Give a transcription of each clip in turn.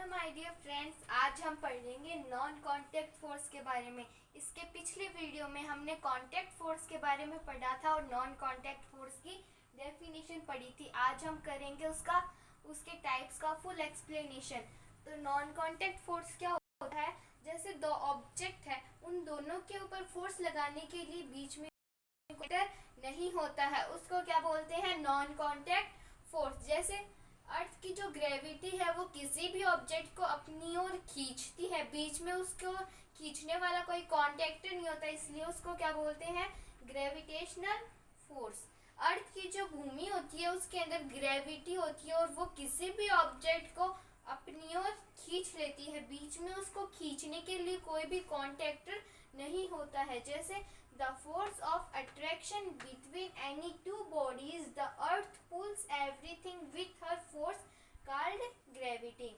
My dear friends, आज हम पढ़ेंगे नॉन कांटेक्ट फोर्स के बारे में। इसके पिछले वीडियो में हमने कांटेक्ट फोर्स के बारे में पढ़ा था और नॉन कांटेक्ट फोर्स की डेफिनेशन पढ़ी थी। आज हम करेंगे उसके टाइप्स का फुल एक्सप्लेनेशन। तो नॉन कांटेक्ट फोर्स क्या होता है? जैसे दो ऑब्जेक्ट है, उन दोनों के ऊपर फोर्स लगाने के लिए बीच में नहीं होता है, उसको क्या बोलते हैं? Non contact force. जैसे अर्थ की जो ग्रेविटी है वो किसी भी ऑब्जेक्ट को अपनी ओर खींचती है, बीच में उसको खींचने वाला कोई कॉन्टेक्टर नहीं होता, इसलिए उसको क्या बोलते हैं? Gravitational force. अर्थ की जो भूमि होती है उसके अंदर ग्रेविटी होती है और वो किसी भी ऑब्जेक्ट को अपनी ओर खींच लेती है, बीच में उसको खींचने के लिए कोई भी कॉन्टेक्टर नहीं होता है। जैसे the force of attraction between any two bodies, the earth pulls everything with her force called gravity।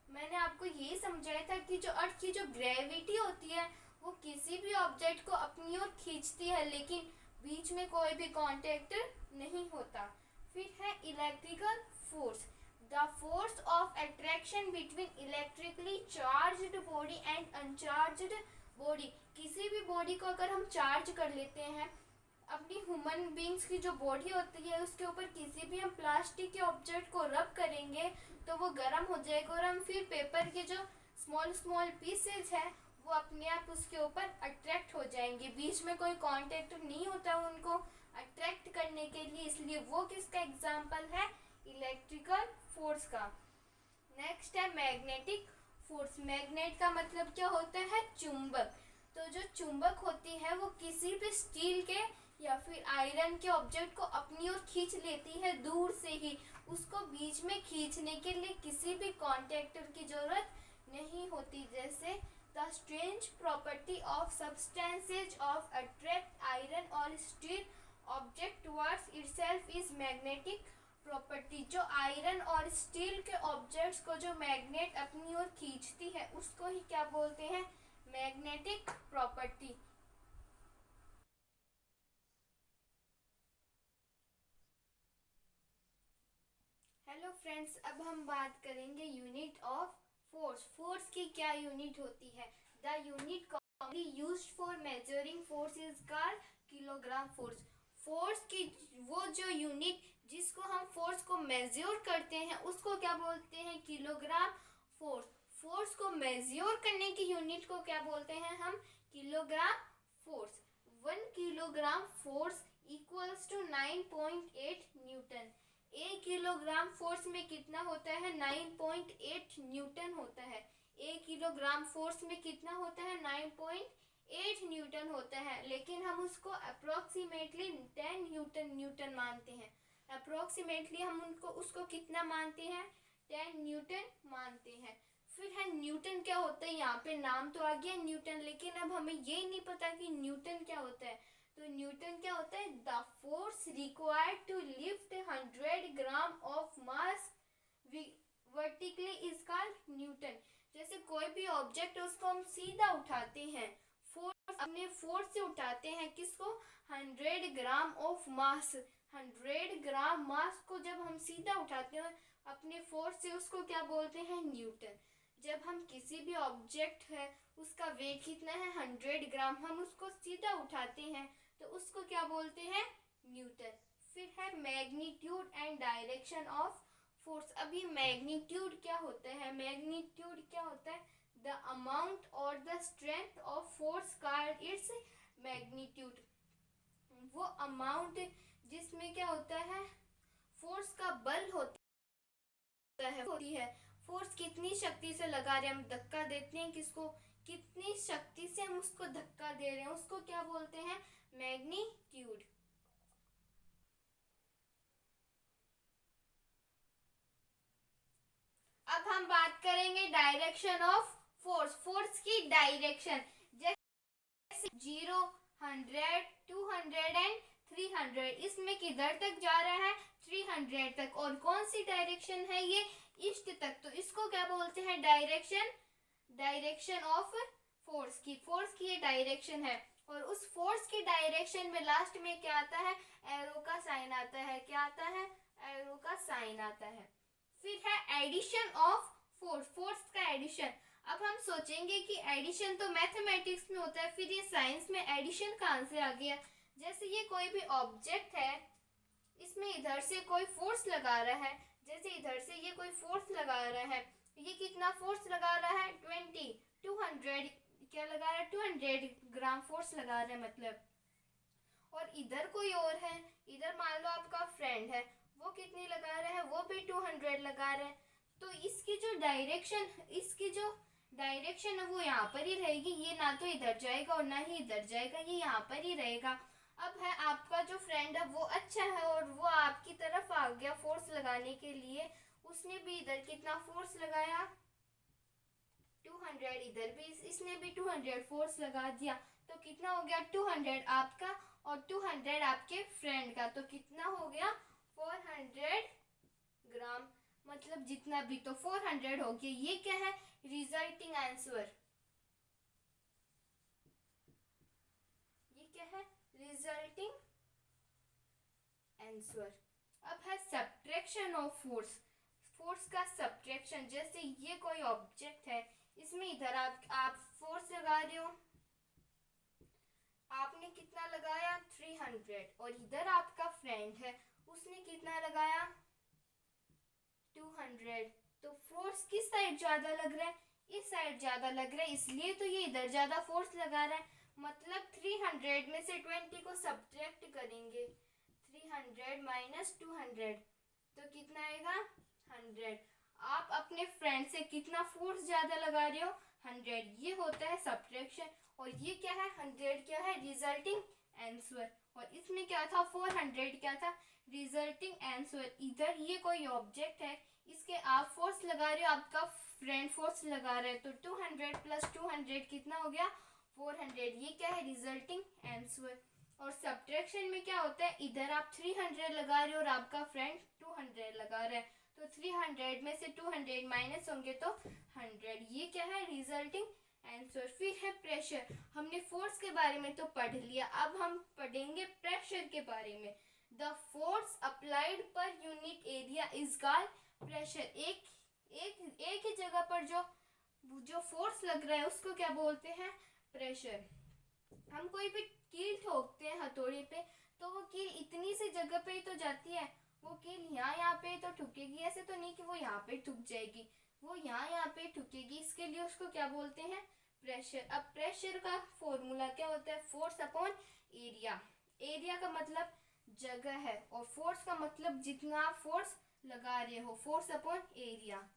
मैंने आपको ये समझाया था कि जो अर्थ की जो ग्रेविटी होती है वो किसी भी ऑब्जेक्ट को अपनी ओर खींचती है, लेकिन बीच में कोई भी कॉन्टेक्टर नहीं होता। फिर है electrical force. The force of attraction between electrically charged body and uncharged body. किसी भी बॉडी को अगर हम चार्ज कर लेते हैं, अपनी ह्यूमन बींग्स की जो बॉडी होती है उसके ऊपर किसी भी हम प्लास्टिक के ऑब्जेक्ट को रब करेंगे तो वो गर्म हो जाएगा और हम फिर पेपर के जो स्मॉल स्मॉल पीसेज है वो अपने आप उसके ऊपर अट्रैक्ट हो जाएंगे। बीच में कोई कॉन्टेक्ट नहीं होता उनको अट्रैक्ट करने के लिए, इसलिए वो किसका एग्जाम्पल है? इलेक्ट्रिकल फोर्स का। नेक्स्ट है मैग्नेटिक फोर्स। मैग्नेट का मतलब क्या होता है? चुंबक। तो जो चुंबक होती है वो किसी भी स्टील के या फिर आयरन के ऑब्जेक्ट को अपनी ओर खींच लेती है दूर से ही, उसको बीच में खींचने के लिए किसी भी कॉन्टेक्टर की जरूरत नहीं होती। जैसे the strange property of substances of attract iron और steel object towards itself is magnetic property. जो आयरन और स्टील के ऑब्जेक्ट्स को जो मैग्नेट अपनी ओर खींचती है उसको ही क्या बोलते हैं? Magnetic property. हेलो फ्रेंड्स, अब हम बात करेंगे यूनिट ऑफ फोर्स। फोर्स की क्या यूनिट होती है? The unit commonly used for measuring force is called kilogram force. Force की वो जो यूनिट जिसको हम फोर्स को मेजर करते हैं उसको क्या बोलते हैं? Kilogram force. फोर्स को मेजर करने की यूनिट को क्या बोलते हैं हम? Kilogram force. 1 kilogram force equals to 9.8 newton. 1 kilogram force में कितना होता है? 9.8 न्यूटन होता है। 1 किलोग्राम फोर्स में कितना होता है? 9.8 न्यूटन होता है, लेकिन हम उसको अप्रोक्सीमेटली 10 न्यूटन मानते हैं। अप्रोक्सीमेटली हम उसको कितना मानते हैं? 10 न्यूटन मानते हैं। फिर है न्यूटन क्या होता है? यहाँ पे नाम तो आ गया न्यूटन, लेकिन अब हमें ये नहीं पता कि न्यूटन क्या होता है। तो न्यूटन क्या होता है? The force required to lift 100 gram of mass vertically is called newton. जैसे कोई भी ऑब्जेक्ट है उसको हम सीधा उठाते हैं, फोर्स अपने फोर्स से उठाते हैं। किसको? 100 ग्राम ऑफ मास। 100 ग्राम मास को जब हम सीधा उठाते हैं अपने फोर्स से, उसको क्या बोलते हैं? न्यूटन। जब हम किसी भी ऑब्जेक्ट है उसका वेट कितना है? 100 ग्राम, हम उसको सीधा उठाते हैं तो उसको क्या बोलते हैं? न्यूटन। फिर है magnitude and direction of force. अभी मैग्नीट्यूड क्या होता है? मैग्नीट्यूड क्या होता है? द अमाउंट और the strength of force called its magnitude. वो अमाउंट जिसमें क्या होता है? फोर्स का बल होती है। फोर्स कितनी शक्ति से लगा रहे हैं, हम धक्का देते हैं किसको, कितनी शक्ति से हम उसको धक्का दे रहे हैं, उसको क्या बोलते हैं? मैग्नीट्यूड। अब हम बात करेंगे डायरेक्शन ऑफ फोर्स। फोर्स की डायरेक्शन जैसे 0, 100, 200 एंड 300, इसमें किधर तक जा रहा है? 300 तक। और कौन सी डायरेक्शन है ये? ईस्ट तक। तो इसको क्या बोलते हैं? डायरेक्शन ऑफ फोर्स की। फोर्स की ये डायरेक्शन है और उस फोर्स की डायरेक्शन में लास्ट में क्या आता है? एरो का साइन आता है। क्या आता है? एरो का साइन आता है। फिर है एडिशन ऑफ फोर्स। फोर्स का एडिशन। अब हम सोचेंगे कि एडिशन तो मैथमेटिक्स में होता है, फिर ये साइंस में एडिशन कहाँ से आ गया। जैसे ये कोई भी ऑब्जेक्ट है, इसमें इधर से कोई फोर्स लगा रहा है, जैसे इधर से ये कोई फोर्स लगा रहा है, ये कितना फोर्स लगा रहा है 200 क्या लगा रहा है 200 ग्राम फोर्स लगा रहा है मतलब। और इधर कोई और है, इधर मान लो आपका फ्रेंड है, वो कितनी लगा रहा है, वो भी 200 लगा रहे हैं। तो इसकी जो डायरेक्शन है वो यहाँ पर ही रहेगी, ये ना तो इधर जाएगा और ना ही इधर जाएगा, ये यहाँ पर ही रहेगा। अब है आपका जो फ्रेंड है वो अच्छा है और वो आपकी तरफ आ गया फोर्स लगाने के लिए, उसने भी इधर कितना फोर्स लगाया 200, इधर भी इसने भी 200 फोर्स लगा दिया। तो कितना हो गया 200 आपका और 200 आपके फ्रेंड का, तो कितना हो गया 400 ग्राम, मतलब जितना भी, तो 400 हो गया। ये क्या है रिजल्टिंग आंसर, ये क्या है रिजल्टिंग आंसर। अब है सब्ट्रैक्शन ऑफ फोर्स का सब्ट्रैक्शन। जैसे ये कोई ऑब्जेक्ट है, इसमें इधर आप फोर्स लगा रहे हो, आपने कितना लगाया 300, और इधर आपका फ्रेंड है, उसने कितना लगाया 200। तो फोर्स किस साइड ज्यादा लग रहा है, इस साइड ज्यादा लग रहा है, इसलिए तो ये इधर ज्यादा फोर्स लगा रहा है। मतलब 300 में से 20 को सब्ट्रैक्ट करेंगे, 300 माइनस 200, तो कितना आएगा 100। आप अपने फ्रेंड से कितना फोर्स ज्यादा लगा रहे हो 100, ये होता है सब्ट्रैक्शन। और ये क्या है 100 क्या है रिजल्टिंग आंसर, और इसमें क्या था 400 क्या था रिजल्टिंग आंसर। इधर ये कोई ऑब्जेक्ट है, इसके आप फोर्स लगा रहे हो, आपका फ्रेंड फोर्स लगा रहा है, तो 200 प्लस 200 कितना हो गया 400, ये क्या है रिजल्टिंग आंसर। और सब्ट्रैक्शन में क्या होता है, इधर आप 300 लगा रहे हो और आपका फ्रेंड 200 लगा रहा है, तो 300 में से 200 माइनस होंगे तो 100, ये क्या है रिजल्टिंग आंसर। फिर है प्रेशर। हमने फोर्स के बारे में तो पढ़ लिया, अब हम पढ़ेंगे प्रेशर के बारे में। The force applied per unit area is called pressure. एक ही जगह पर जो फोर्स लग रहा है उसको क्या बोलते हैं प्रेशर। हम कोई भी कील ठोकते हैं हथौड़े पे, तो वो कील इतनी सी जगह पे ही तो जाती है, वो कील यहाँ पे तो ठुकेगी, ऐसे तो नहीं कि वो यहाँ पे ठुक जाएगी, वो यहाँ पे ठुकेगी, इसके लिए उसको क्या बोलते हैं प्रेशर। अब प्रेशर का फॉर्मूला क्या होता है फोर्स अपॉन एरिया। एरिया का मतलब जगह है और फोर्स का मतलब जितना आप फोर्स लगा रहे हो, फोर्स अपॉन एरिया।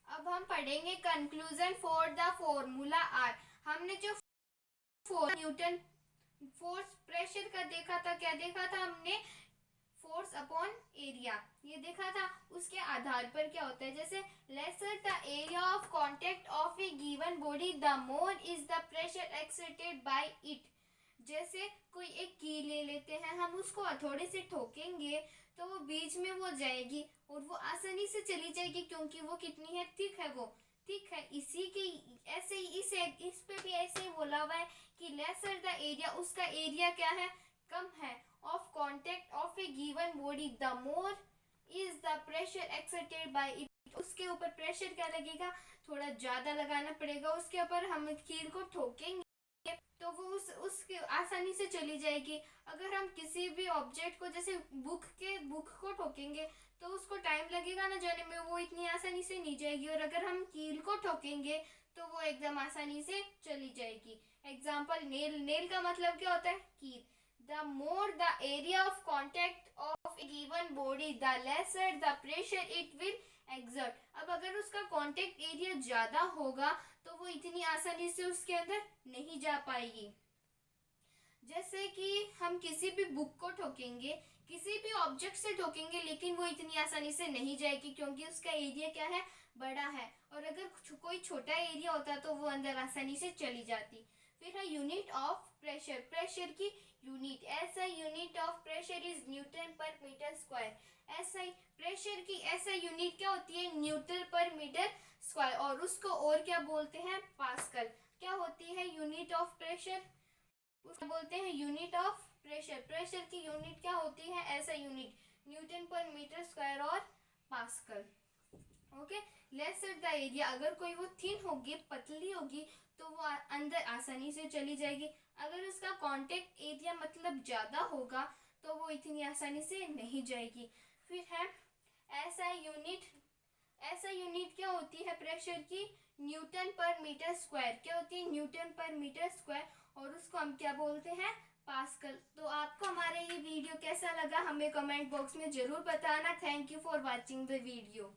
अब हम पढ़ेंगे conclusion for the formula r. हमने जो न्यूटन फोर्स प्रेशर का देखा था, क्या देखा था हमने फोर्स अपॉन एरिया, ये देखा था। उसके आधार पर क्या होता है, जैसे lesser the area of contact of A given body the more is the pressure exerted by it. जैसे कोई एक की ले लेते हैं, हम उसको हथौड़े से ठोकेंगे तो वो बीच में वो जाएगी और वो आसानी से चली जाएगी, क्योंकि वो कितनी है थिक है, वो थिक है। इसी के ऐसे ही इस पे भी ऐसे ही बोला हुआ है कि लेसर द एरिया, उसका एरिया क्या है कम है, of contact of A given body the more is the pressure exerted by it. उसके ऊपर प्रेशर क्या लगेगा, थोड़ा ज्यादा लगाना पड़ेगा, उसके ऊपर हम कील को ठोकेंगे तो वो उसके आसानी से चली जाएगी। अगर हम किसी भी ऑब्जेक्ट को, जैसे बुक को ठोकेंगे तो उसको टाइम लगेगा ना जाने में, वो इतनी आसानी से नहीं जाएगी। और अगर हम कील को ठोकेंगे तो वो एकदम आसानी से चली जाएगी। एग्जाम्पल नेल का मतलब क्या होता है कील। The more the area of contact of A given body the lesser the pressure it will exert. अब अगर उसका कॉन्टेक्ट एरिया ज्यादा होगा तो वो इतनी आसानी से उसके अंदर नहीं जा पाएगी। जैसे कि हम किसी भी बुक को ठोकेंगे, किसी भी ऑब्जेक्ट से ठोकेंगे, लेकिन वो इतनी आसानी से नहीं जाएगी क्योंकि उसका एरिया क्या है बड़ा है। और अगर कोई छोटा एरिया होता तो वो अंदर आसानी से चली जाती। फिर है यूनिट ऑफ प्रेशर। प्रेशर की यूनिट, ऐसा unit of pressure is Newton पर मीटर स्क्वायर। ऐसा प्रेशर की ऐसा यूनिट क्या होती है न्यूटन पर मीटर स्क्वायर, और उसको और क्या बोलते हैं पास्कल। क्या होती है यूनिट ऑफ प्रेशर, उसको बोलते हैं यूनिट ऑफ प्रेशर। प्रेशर की यूनिट क्या होती है ऐसा यूनिट, न्यूटन पर मीटर स्क्वायर और pascal. Okay, less the area, अगर कोई वो थिन होगी, पतली होगी, तो वो अंदर आसानी से चली जाएगी। अगर उसका कांटेक्ट एरिया मतलब ज़्यादा होगा तो वो इतनी आसानी से नहीं जाएगी। फिर है एसआई यूनिट। एसआई यूनिट क्या होती है प्रेशर की? न्यूटन पर मीटर स्क्वायर। क्या होती है? न्यूटन पर मीटर स्क्वायर। और उसको हम क्या बोलते हैं? पास्कल। तो आपको हमारा ये वीडियो कैसा लगा हमें कमेंट बॉक्स में ज़रूर बताना। Thank you for watching the video.